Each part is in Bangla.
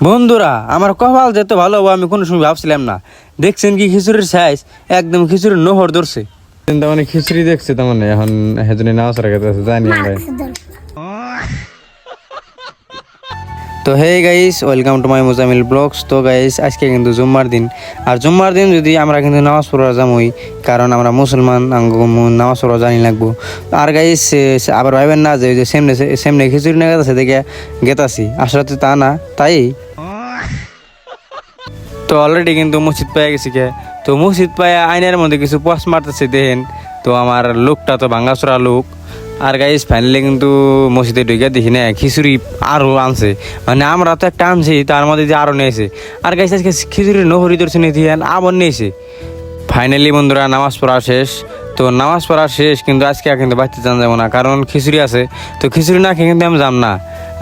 বন্ধুরা, আমার কপাল যেত ভালো হবো আমি কোনো সময় ভাবছিলাম না। দেখছেন কি খিচুড়ির সাইজ, একদম খিচুড়ির নহর ধরছে। তার মানে খিচুড়ি দেখছে, তার মানে এখন হেজনে নামাজ রাখাতে আছে, জানি আমরা। তো hey guys, welcome to my Muzammil vlogs. তো গাইস, আজকে কিন্তু জুম্মার দিন, আর জুম্মার দিন যদি আমরা কিন্তু নামাজ পড়া যামই, কারণ আমরা মুসলমান, নামাজ পড়া জানি লাগবো। আর গাইস আবার ভাবেন না যে সেমনে খিচুড়ি না গেছে দেখে গেতাছি, আসলে তো তা না। তাই তো অলরেডি কিন্তু মসজিদ পেয়ে গেছি কে। তো মসজিদ পায়ে আইনের মধ্যে কিছু পোস্ট মারতেছে দেখেন। তো আমার লোকটা তো ভাঙ্গাচোরা লোক। আর গাইস ফাইনালি কিন্তু মসজিদে ঢুকে দেখি না খিচুড়ি আরও আনছে, মানে আমরা তো একটা আনছি, তার মধ্যে যে আরও নিয়েছে। আর গাইস আজকে খিচুড়ির নহরি দর্শন দিয়ে আবার নিয়েছে। ফাইনালি বন্ধুরা নামাজ পড়া শেষ। তো নামাজ পড়া শেষ, কিন্তু আজকে কিন্তু বাড়িতে যান যাবো না, কারণ খিচুড়ি আছে। তো খিচুড়ি না খেয়ে কিন্তু আমি যাম না,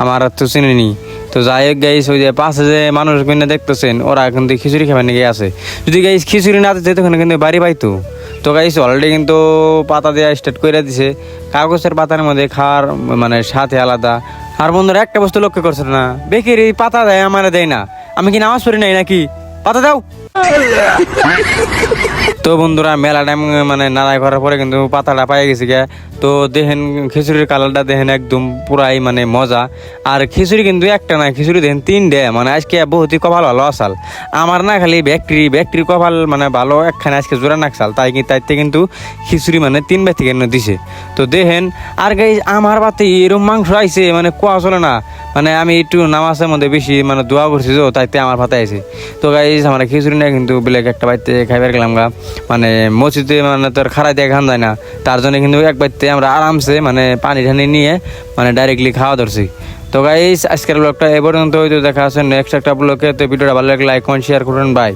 আমার তো চিনি। তো যাই হোক গাইস, ওই যে পাশে যে মানুষ কিনে দেখতেছেন, ওরা কিন্তু খিচুড়ি খাবার নিয়ে আছে। যদি গাইস খিচুড়ি না দিতে তখন কিন্তু বাড়ি পাইতো। তো গাইস অলরেডি কিন্তু পাতা দেওয়া স্টার্ট করে দিছে। কাগজের পাতার মধ্যে খাওয়ার মানে সাথে আলাদা। আর বন্ধুরা একটা বস্তু লক্ষ্য করছে না, বেকেরি পাতা দেয় আমার দেয় না, আমি কি নামাজ পড়ি নাই নাকি? পাতা দাও। তো বন্ধুরা মেলা টাইম মানে নাড়াই করার পরে কিন্তু পাতাটা পাই গেছে গে। তো দেখেন খিচুড়ির কালারটা দেখেন একদম পুরাই মানে মজা। আর খিচুড়ি কিন্তু একটা না, খিচুড়ি দেখেন 3 ডে, মানে আজকে বহুতই কপাল ভালো আসাল আমার। না খালি ব্যাকটেরি কপাল মানে ভালো, একখানে আজকে জোড়া নাকসাল, তাইতে কিন্তু খিচুড়ি মানে 3 বার থেকে দিছে। তো দেখেন আর গাইস আমার বাতে এরকম মাংস আইছে, মানে কোয়া চলে না। মানে আমি একটু নামাজের মধ্যে বেশি মানে দোয়া করছি, তো তাইতে আমার পাতে আইছে। তো গাইস আমার খিচুড়ি না কিন্তু বেলেগ একটা বাড়িতে খাইবার গেলাম গা, মানে মসজিদে মানে তোর খাড়াই দিয়ে খান যায় না, তার জন্য কিন্তু এক বাড়িতে আমরা আরামসে মানে পানি ঠানি নিয়ে মানে ডাইরেক্টলি খাওয়া ধরছি। তো গাইস আজকের ব্লগটা এ পর্যন্ত, দেখা আছে নেক্সট একটা ব্লগে। তো ভিডিওটা ভালো লাগলে লাইক কমেন্ট শেয়ার করুন, বাই।